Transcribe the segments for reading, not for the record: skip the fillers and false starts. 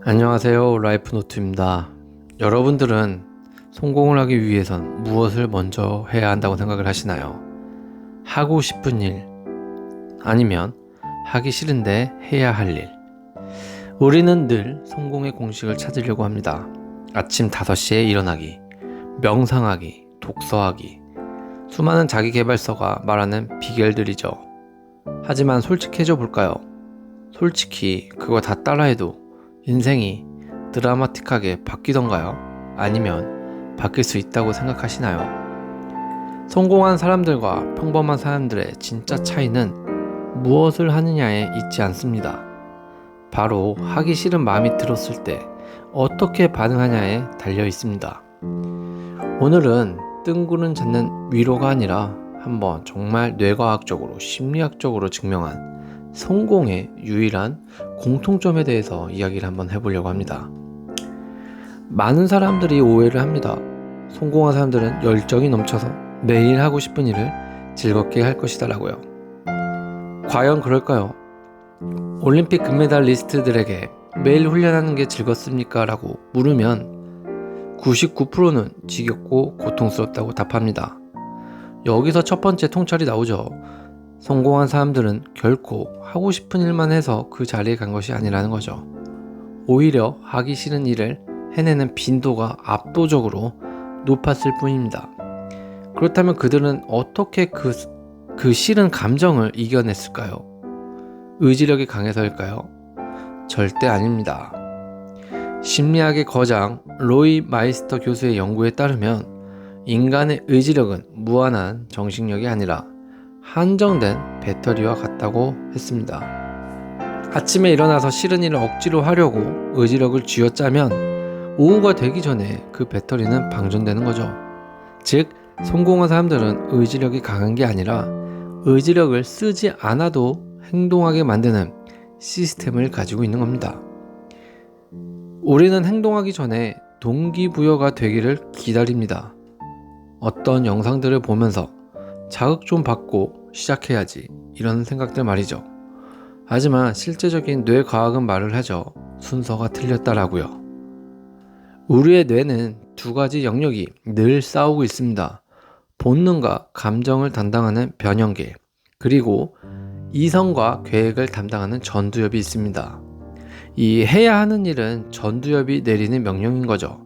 안녕하세요. 라이프노트입니다. 여러분들은 성공을 하기 위해선 무엇을 먼저 해야 한다고 생각을 하시나요? 하고 싶은 일, 아니면 하기 싫은데 해야 할 일. 우리는 늘 성공의 공식을 찾으려고 합니다. 아침 5시에 일어나기, 명상하기, 독서하기, 수많은 자기계발서가 말하는 비결들이죠. 하지만 솔직해져 볼까요? 솔직히 그거 다 따라해도 인생이 드라마틱하게 바뀌던가요? 아니면 바뀔 수 있다고 생각하시나요? 성공한 사람들과 평범한 사람들의 진짜 차이는 무엇을 하느냐에 있지 않습니다. 바로 하기 싫은 마음이 들었을 때 어떻게 반응하냐에 달려 있습니다. 오늘은 뜬구름 잡는 위로가 아니라 한번 정말 뇌과학적으로 심리학적으로 증명한 성공의 유일한 공통점에 대해서 이야기를 한번 해보려고 합니다. 많은 사람들이 오해를 합니다. 성공한 사람들은 열정이 넘쳐서 매일 하고 싶은 일을 즐겁게 할 것이다 라고요. 과연 그럴까요? 올림픽 금메달리스트들에게 매일 훈련하는 게 즐겁습니까? 라고 물으면 99%는 지겹고 고통스럽다고 답합니다. 여기서 첫 번째 통찰이 나오죠. 성공한 사람들은 결코 하고 싶은 일만 해서 그 자리에 간 것이 아니라는 거죠. 오히려 하기 싫은 일을 해내는 빈도가 압도적으로 높았을 뿐입니다. 그렇다면 그들은 어떻게 그 싫은 감정을 이겨냈을까요? 의지력이 강해서일까요? 절대 아닙니다. 심리학의 거장 로이 마이스터 교수의 연구에 따르면 인간의 의지력은 무한한 정신력이 아니라 한정된 배터리와 같다고 했습니다. 아침에 일어나서 싫은 일을 억지로 하려고 의지력을 쥐어짜면 오후가 되기 전에 그 배터리는 방전되는 거죠. 즉, 성공한 사람들은 의지력이 강한 게 아니라 의지력을 쓰지 않아도 행동하게 만드는 시스템을 가지고 있는 겁니다. 우리는 행동하기 전에 동기부여가 되기를 기다립니다. 어떤 영상들을 보면서 자극 좀 받고 시작해야지 이런 생각들 말이죠. 하지만 실제적인 뇌과학은 말을 하죠. 순서가 틀렸다라고요. 우리의 뇌는 두 가지 영역이 늘 싸우고 있습니다. 본능과 감정을 담당하는 변형계, 그리고 이성과 계획을 담당하는 전두엽이 있습니다. 이 해야 하는 일은 전두엽이 내리는 명령인 거죠.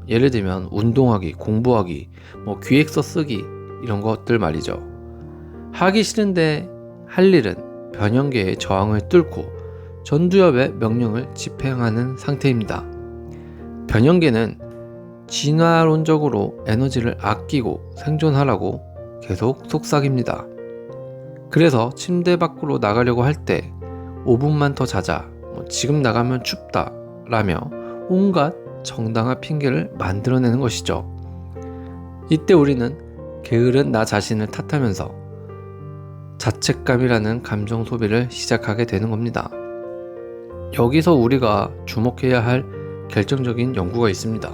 예를 들면 운동하기, 공부하기, 기획서 쓰기 이런 것들 말이죠. 하기 싫은데 할 일은 변형계의 저항을 뚫고 전두엽의 명령을 집행하는 상태입니다. 변형계는 진화론적으로 에너지를 아끼고 생존하라고 계속 속삭입니다. 그래서 침대 밖으로 나가려고 할 때 5분만 더 자자, 지금 나가면 춥다 라며 온갖 정당한 핑계를 만들어내는 것이죠. 이때 우리는 게으른 나 자신을 탓하면서 자책감이라는 감정 소비를 시작하게 되는 겁니다. 여기서 우리가 주목해야 할 결정적인 연구가 있습니다.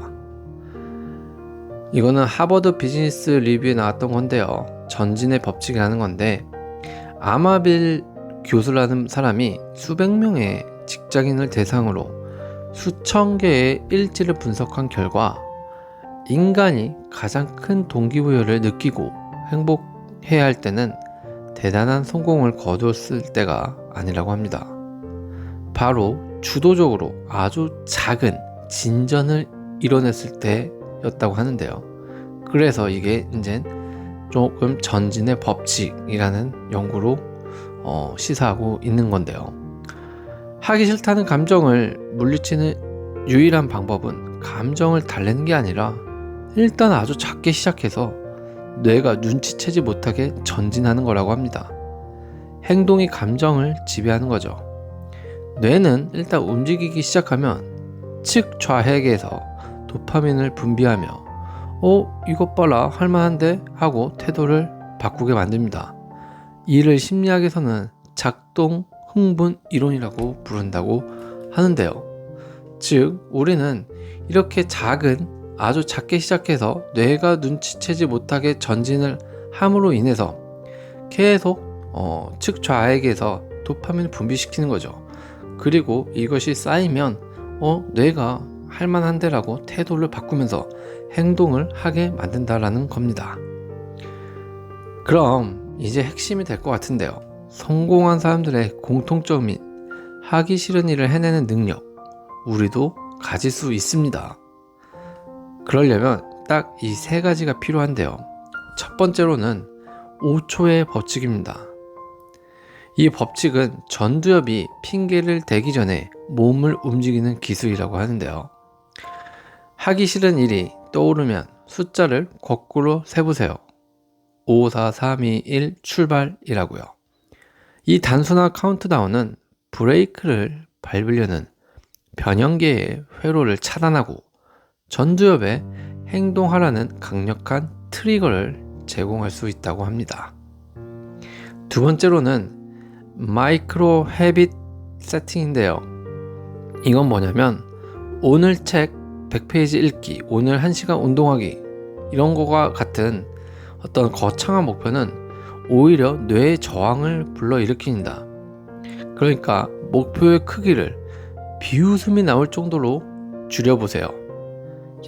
이거는 하버드 비즈니스 리뷰에 나왔던 건데요. 전진의 법칙이라는 건데, 아마빌 교수라는 사람이 수백 명의 직장인을 대상으로 수천 개의 일지를 분석한 결과 인간이 가장 큰 동기부여를 느끼고 행복해야 할 때는 대단한 성공을 거두었을 때가 아니라고 합니다. 바로 주도적으로 아주 작은 진전을 이뤄냈을 때였다고 하는데요. 그래서 이게 이제 조금 전진의 법칙이라는 연구로 시사하고 있는 건데요. 하기 싫다는 감정을 물리치는 유일한 방법은 감정을 달래는 게 아니라 일단 아주 작게 시작해서 뇌가 눈치채지 못하게 전진하는 거라고 합니다. 행동이 감정을 지배하는 거죠. 뇌는 일단 움직이기 시작하면 측좌해계에서 도파민을 분비하며 이것 봐라 할만한데 하고 태도를 바꾸게 만듭니다. 이를 심리학에서는 작동 흥분 이론이라고 부른다고 하는데요. 즉 우리는 이렇게 아주 작게 시작해서 뇌가 눈치채지 못하게 전진을 함으로 인해서 계속 측좌에게서 도파민을 분비시키는 거죠. 그리고 이것이 쌓이면 뇌가 할만한데라고 태도를 바꾸면서 행동을 하게 만든다라는 겁니다. 그럼 이제 핵심이 될 것 같은데요. 성공한 사람들의 공통점인 하기 싫은 일을 해내는 능력, 우리도 가질 수 있습니다. 그러려면 딱 이 세 가지가 필요한데요. 첫 번째로는 5초의 법칙입니다. 이 법칙은 전두엽이 핑계를 대기 전에 몸을 움직이는 기술이라고 하는데요. 하기 싫은 일이 떠오르면 숫자를 거꾸로 세보세요. 5, 4, 3, 2, 1 출발이라고요. 이 단순한 카운트다운은 브레이크를 밟으려는 변형계의 회로를 차단하고 전두엽에 행동하라는 강력한 트리거를 제공할 수 있다고 합니다. 두 번째로는 마이크로 헤빗 세팅인데요. 이건 뭐냐면 오늘 책 100페이지 읽기, 오늘 1시간 운동하기, 이런 거와 같은 어떤 거창한 목표는 오히려 뇌의 저항을 불러일으킨다. 그러니까 목표의 크기를 비웃음이 나올 정도로 줄여보세요.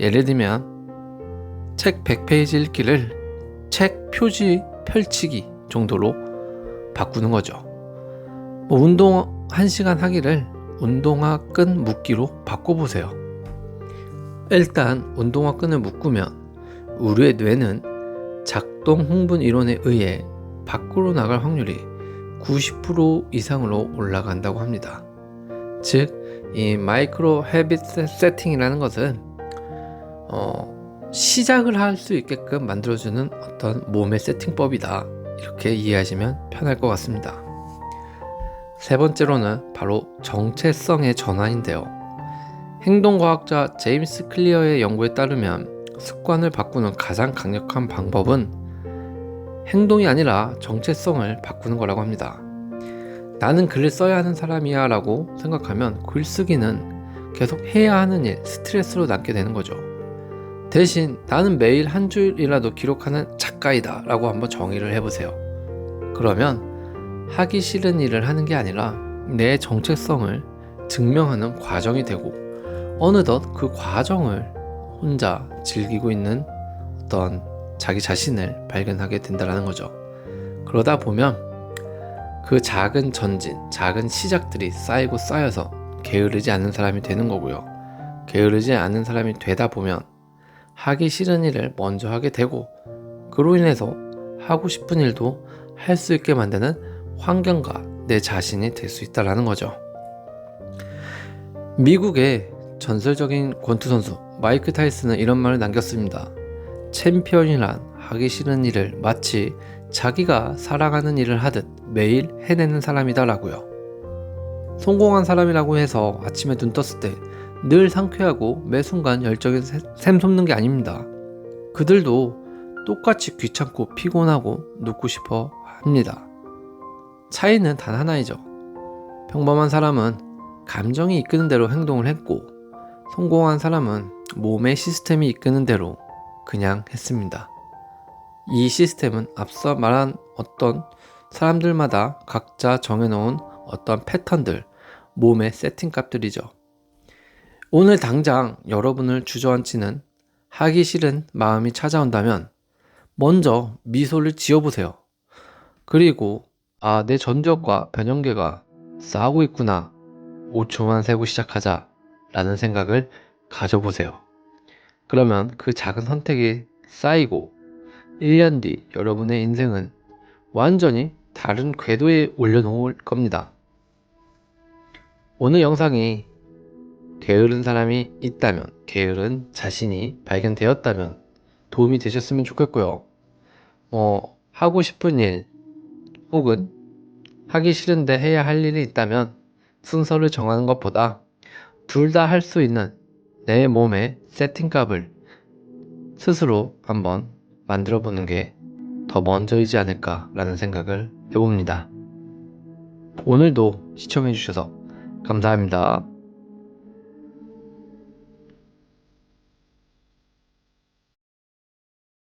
예를 들면 책 100페이지 읽기를 책 표지 펼치기 정도로 바꾸는 거죠. 운동 1시간 하기를 운동화 끈 묶기로 바꿔보세요. 일단 운동화 끈을 묶으면 우리의 뇌는 작동 흥분 이론에 의해 밖으로 나갈 확률이 90% 이상으로 올라간다고 합니다. 즉, 이 마이크로 헤빗 세팅이라는 것은 시작을 할 수 있게끔 만들어주는 어떤 몸의 세팅법이다, 이렇게 이해하시면 편할 것 같습니다. 세 번째로는 바로 정체성의 전환인데요. 행동과학자 제임스 클리어의 연구에 따르면 습관을 바꾸는 가장 강력한 방법은 행동이 아니라 정체성을 바꾸는 거라고 합니다. 나는 글을 써야 하는 사람이야 라고 생각하면 글쓰기는 계속 해야 하는 일, 스트레스로 남게 되는 거죠. 대신 나는 매일 한 줄이라도 기록하는 작가이다 라고 한번 정의를 해보세요. 그러면 하기 싫은 일을 하는 게 아니라 내 정체성을 증명하는 과정이 되고 어느덧 그 과정을 혼자 즐기고 있는 어떤 자기 자신을 발견하게 된다는 거죠. 그러다 보면 그 작은 전진, 작은 시작들이 쌓이고 쌓여서 게으르지 않는 사람이 되는 거고요. 게으르지 않는 사람이 되다 보면 하기 싫은 일을 먼저 하게 되고 그로 인해서 하고 싶은 일도 할 수 있게 만드는 환경과 내 자신이 될 수 있다는 거죠. 미국의 전설적인 권투 선수 마이크 타이슨은 이런 말을 남겼습니다. 챔피언이란 하기 싫은 일을 마치 자기가 사랑하는 일을 하듯 매일 해내는 사람이다 라고요. 성공한 사람이라고 해서 아침에 눈 떴을 때 늘 상쾌하고 매 순간 열정이 샘솟는 게 아닙니다. 그들도 똑같이 귀찮고 피곤하고 눕고 싶어 합니다. 차이는 단 하나이죠. 평범한 사람은 감정이 이끄는 대로 행동을 했고 성공한 사람은 몸의 시스템이 이끄는 대로 그냥 했습니다. 이 시스템은 앞서 말한 어떤 사람들마다 각자 정해놓은 어떤 패턴들, 몸의 세팅값들이죠. 오늘 당장 여러분을 주저앉히는 하기 싫은 마음이 찾아온다면 먼저 미소를 지어보세요. 그리고 내 전두엽과 변형계가 싸우고 있구나. 5초만 세고 시작하자 라는 생각을 가져보세요. 그러면 그 작은 선택이 쌓이고 1년 뒤 여러분의 인생은 완전히 다른 궤도에 올려놓을 겁니다. 오늘 영상이 게으른 사람이 있다면, 게으른 자신이 발견되었다면 도움이 되셨으면 좋겠고요. 하고 싶은 일 혹은 하기 싫은데 해야 할 일이 있다면 순서를 정하는 것보다 둘 다 할 수 있는 내 몸의 세팅값을 스스로 한번 만들어 보는 게 더 먼저이지 않을까 라는 생각을 해봅니다. 오늘도 시청해 주셔서 감사합니다.